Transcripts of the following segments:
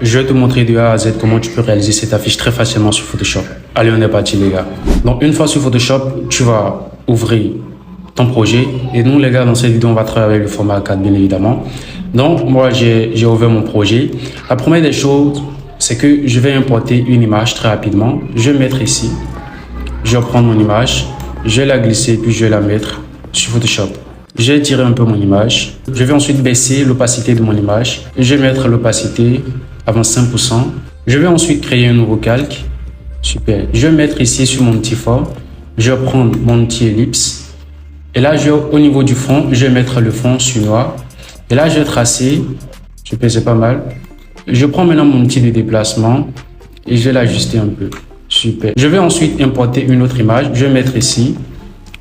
je vais te montrer de A à Z comment tu peux réaliser cette affiche très facilement sur Photoshop. Allez, on est parti les gars. Donc une fois sur Photoshop, tu vas ouvrir ton projet. Et nous les gars, dans cette vidéo, on va travailler avec le format A4 bien évidemment. Donc moi, j'ai ouvert mon projet. La première des choses, c'est que je vais importer une image très rapidement. Je vais mettre ici. Je vais prendre mon image. Je vais la glisser puis je vais la mettre sur Photoshop. Je vais tirer un peu mon image. Je vais ensuite baisser l'opacité de mon image. Je vais mettre l'opacité à 25%. Je vais ensuite créer un nouveau calque. Super. Je vais mettre ici sur mon petit fond. Je vais prendre mon petit ellipse. Et là, au niveau du fond, je vais mettre le fond sur noir. Et là, je vais tracer. Super, c'est pas mal. Je prends maintenant mon outil de déplacement et je vais l'ajuster un peu. Super. Je vais ensuite importer une autre image. Je vais mettre ici.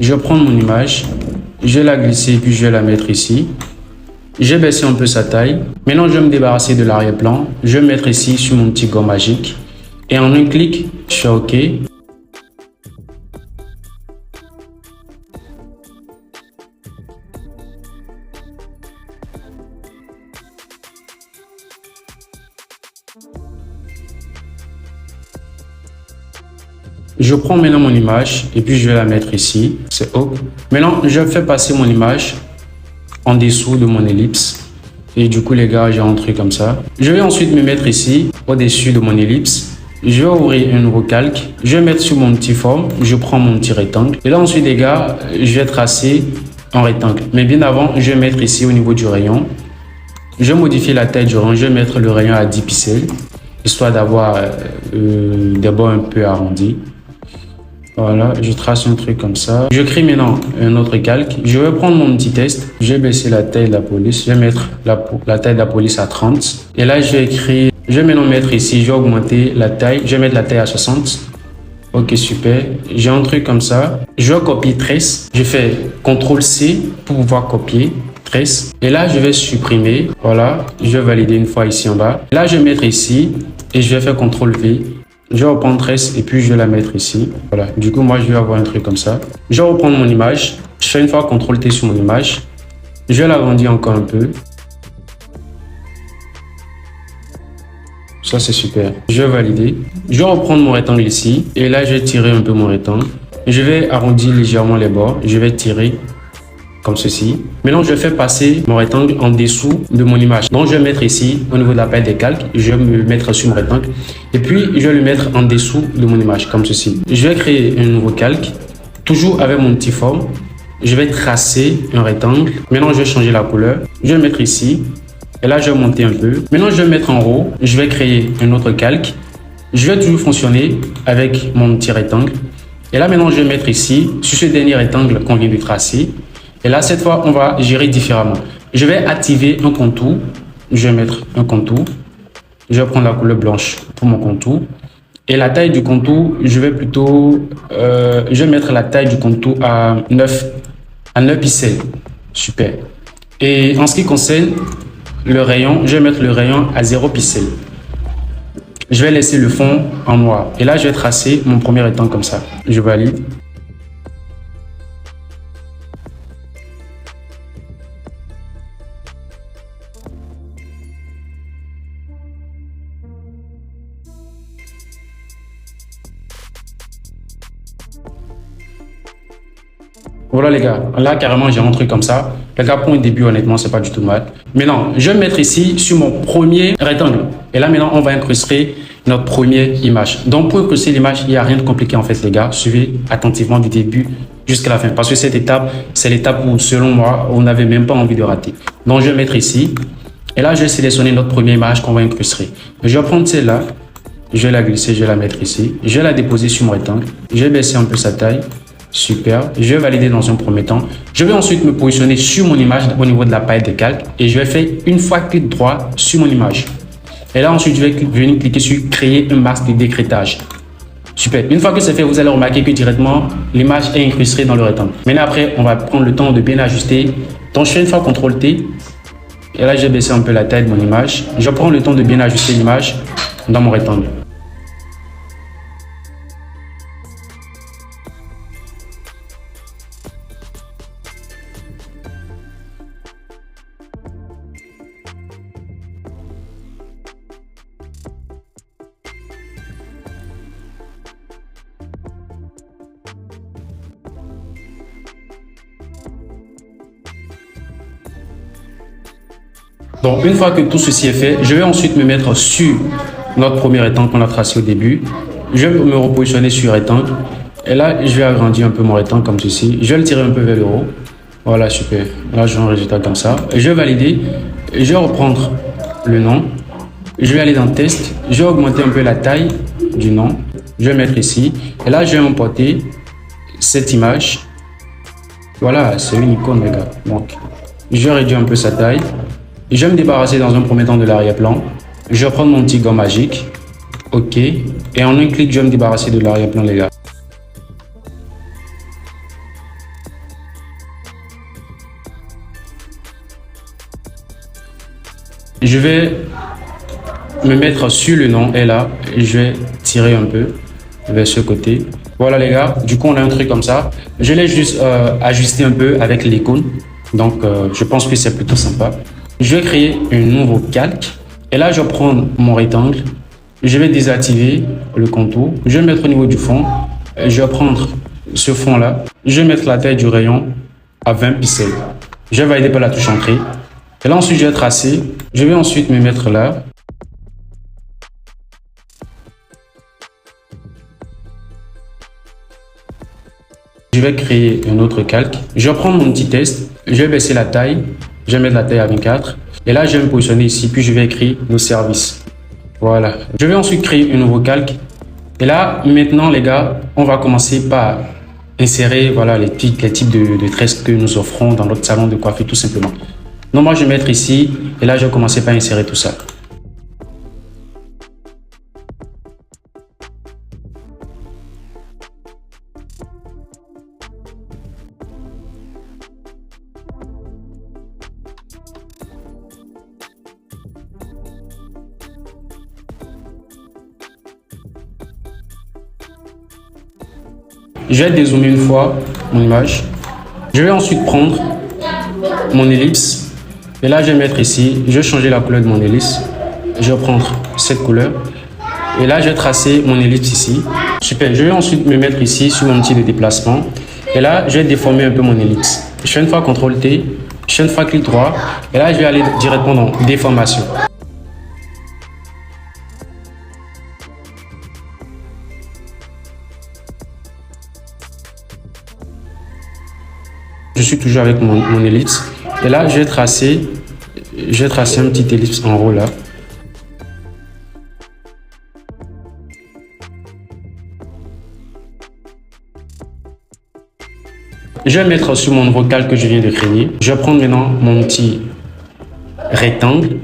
Je vais prendre mon image. Je vais la glisser puis je vais la mettre ici. Je vais baisser un peu sa taille. Maintenant, je vais me débarrasser de l'arrière-plan. Je vais mettre ici sur mon petit gomme magique. Et en un clic, je fais OK. Je prends maintenant mon image et puis je vais la mettre ici. C'est OK. Maintenant, je fais passer mon image en dessous de mon ellipse. Et du coup, les gars, j'ai un truc comme ça. Je vais ensuite me mettre ici, au-dessus de mon ellipse. Je vais ouvrir un nouveau calque. Je vais mettre sur mon petit forme. Je prends mon petit rectangle. Et là, ensuite, les gars, je vais tracer un rectangle. Mais bien avant, je vais mettre ici au niveau du rayon. Je vais modifier la taille du rayon. Je vais mettre le rayon à 10 pixels, histoire d'avoir des bords un peu arrondis. Voilà, je trace un truc comme ça. Je crée maintenant un autre calque. Je vais prendre mon petit test. Je vais baisser la taille de la police. Je vais mettre la taille de la police à 30. Et là, je vais écrire. Je vais maintenant mettre ici. Je vais augmenter la taille. Je vais mettre la taille à 60. Ok, super. J'ai un truc comme ça. Je vais copier trace. Je fais CTRL-C pour pouvoir copier trace. Et là, je vais supprimer. Voilà. Je vais valider une fois ici en bas. Là, je vais mettre ici. Et je vais faire CTRL-V. Je vais reprendre trace et puis je vais la mettre ici. Voilà. Du coup, moi, je vais avoir un truc comme ça. Je vais reprendre mon image. Je fais une fois CTRL-T sur mon image. Je vais l'agrandir encore un peu. Ça, c'est super. Je vais valider. Je vais reprendre mon rectangle ici. Et là, je vais tirer un peu mon rectangle. Je vais arrondir légèrement les bords. Je vais tirer comme ceci. Maintenant, je vais faire passer mon rectangle en dessous de mon image. Donc, je vais mettre ici, au niveau de la palette des calques, je vais me mettre sur mon rectangle. Et puis, je vais le mettre en dessous de mon image, comme ceci. Je vais créer un nouveau calque, toujours avec mon petit forme. Je vais tracer un rectangle. Maintenant, je vais changer la couleur. Je vais mettre ici. Et là, je vais monter un peu. Maintenant, je vais mettre en haut. Je vais créer un autre calque. Je vais toujours fonctionner avec mon petit rectangle. Et là, maintenant, je vais mettre ici, sur ce dernier rectangle qu'on vient de tracer. Et là, cette fois, on va gérer différemment. Je vais activer un contour. Je vais mettre un contour. Je vais prendre la couleur blanche pour mon contour. Et la taille du contour, je vais mettre la taille du contour à 9 pixels. Super. Et en ce qui concerne le rayon, je vais mettre le rayon à 0 pixels. Je vais laisser le fond en noir. Et là, je vais tracer mon premier rectangle comme ça. Je valide. Voilà les gars, là carrément j'ai un truc comme ça. Les gars, pour un début, honnêtement, c'est pas du tout mal. Maintenant, je vais mettre ici sur mon premier rectangle. Et là maintenant, on va incruster notre première image. Donc pour incruster l'image, il n'y a rien de compliqué en fait les gars. Suivez attentivement du début jusqu'à la fin. Parce que cette étape, c'est l'étape où selon moi, on n'avait même pas envie de rater. Donc je vais mettre ici. Et là, je vais sélectionner notre première image qu'on va incruster. Je vais prendre celle-là. Je vais la glisser, je vais la mettre ici. Je vais la déposer sur mon rectangle. Je vais baisser un peu sa taille. Super. Je vais valider dans un premier temps. Je vais ensuite me positionner sur mon image au niveau de la palette des calques. Et je vais faire une fois clic droit sur mon image. Et là, ensuite, je vais venir cliquer sur créer un masque de décrétage. Super. Une fois que c'est fait, vous allez remarquer que directement, l'image est incrustée dans le rectangle. Maintenant, après, on va prendre le temps de bien ajuster. Donc, je fais une fois CTRL-T. Et là, j'ai baissé un peu la taille de mon image. Je prends le temps de bien ajuster l'image dans mon rectangle. Donc, une fois que tout ceci est fait, je vais ensuite me mettre sur notre premier rectangle qu'on a tracé au début. Je vais me repositionner sur rectangle. Et là, je vais agrandir un peu mon rectangle comme ceci. Je vais le tirer un peu vers le haut. Voilà, super. Là, j'ai un résultat comme ça. Je vais valider. Je vais reprendre le nom. Je vais aller dans test. Je vais augmenter un peu la taille du nom. Je vais mettre ici. Et là, je vais importer cette image. Voilà, c'est une icône, les gars. Donc, je vais réduire un peu sa taille. Je vais me débarrasser dans un premier temps de l'arrière-plan. Je vais prendre mon petit gant magique. OK. Et en un clic, je vais me débarrasser de l'arrière-plan, les gars. Je vais me mettre sur le nom et là, je vais tirer un peu vers ce côté. Voilà les gars, du coup on a un truc comme ça. Je l'ai juste ajusté un peu avec l'icône. Donc je pense que c'est plutôt sympa. Je vais créer un nouveau calque. Et là je vais prendre mon rectangle. Je vais désactiver le contour. Je vais mettre au niveau du fond. Je vais prendre ce fond là. Je vais mettre la taille du rayon à 20 pixels. Je vais valider par la touche entrée. Et là ensuite je vais tracer. Je vais ensuite me mettre là. Je vais créer un autre calque. Je vais prendre mon petit test. Je vais baisser la taille. Je vais mettre la taille à 24. Et là, je vais me positionner ici. Puis, je vais écrire nos services. Voilà. Je vais ensuite créer un nouveau calque. Et là, maintenant, les gars, on va commencer par insérer voilà, les types de tresses que nous offrons dans notre salon de coiffure, tout simplement. Donc, moi, je vais mettre ici. Et là, je vais commencer par insérer tout ça. Je vais dézoomer une fois mon image. Je vais ensuite prendre mon ellipse. Et là, je vais mettre ici. Je vais changer la couleur de mon ellipse. Je vais prendre cette couleur. Et là, je vais tracer mon ellipse ici. Super. Je vais ensuite me mettre ici sur mon outil de déplacement. Et là, je vais déformer un peu mon ellipse. Je fais une fois CTRL T. Je fais une fois clic droit. Et là, je vais aller directement dans déformation. Je suis toujours avec mon ellipse. Et là, je vais tracer un petit ellipse en haut là. Je vais mettre sur mon nouveau calque que je viens de créer. Je vais prendre maintenant mon petit rectangle.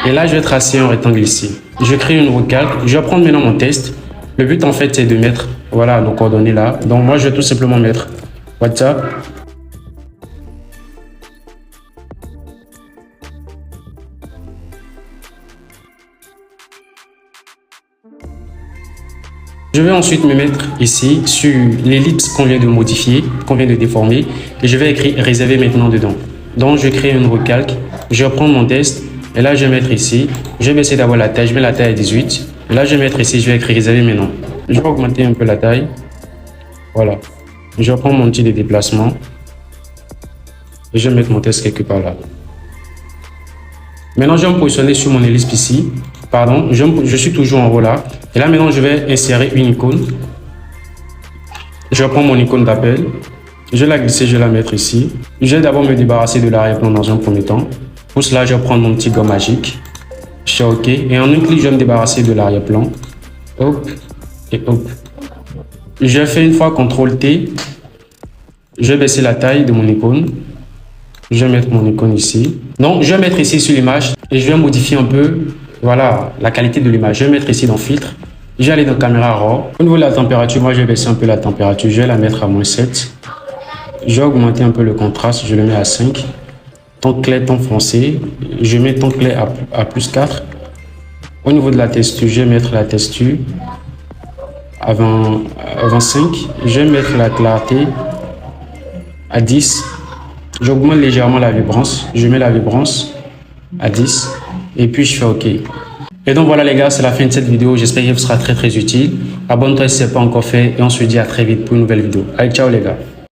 Et là, je vais tracer un rectangle ici. Je crée un nouveau calque. Je vais prendre maintenant mon test. Le but, en fait, c'est de mettre voilà, nos coordonnées là. Donc, moi, je vais tout simplement mettre WhatsApp. Je vais ensuite me mettre ici sur l'ellipse qu'on vient de modifier, qu'on vient de déformer, et je vais écrire réserver maintenant dedans. Donc je crée un nouveau calque, je vais prendre mon test, et là je vais mettre ici, je vais essayer d'avoir la taille, je mets la taille à 18, et là je vais mettre ici, je vais écrire réserver maintenant. Je vais augmenter un peu la taille, voilà. Je vais prendre mon outil de déplacement, et je vais mettre mon test quelque part là. Maintenant je vais me positionner sur mon ellipse ici. Pardon, je suis toujours en haut là. Et là, maintenant, je vais insérer une icône. Je vais prendre mon icône d'appel. Je vais la glisser, je vais la mettre ici. Je vais d'abord me débarrasser de l'arrière-plan dans un premier temps. Pour cela, je vais prendre mon petit gant magique. Je fais OK. Et en un clic, je vais me débarrasser de l'arrière-plan. Hop et hop. Je fais une fois CTRL T. Je vais baisser la taille de mon icône. Je vais mettre mon icône ici. Donc, je vais mettre ici sur l'image et je vais modifier un peu. Voilà la qualité de l'image. Je vais mettre ici dans filtre. Je vais aller dans caméra RAW. Au niveau de la température, moi je vais baisser un peu la température. Je vais la mettre à -7. Je vais augmenter un peu le contraste. Je le mets à 5. Ton clair, ton foncé. Je mets ton clair à +4. Au niveau de la texture, je vais mettre la texture à 25. Je vais mettre la clarté à 10. J'augmente légèrement la vibrance. Je mets la vibrance à 10. Et puis je fais OK. Et donc voilà les gars, c'est la fin de cette vidéo. J'espère qu'elle vous sera très utile. Abonne-toi si ce n'est pas encore fait. Et on se dit à très vite pour une nouvelle vidéo. Allez, ciao les gars.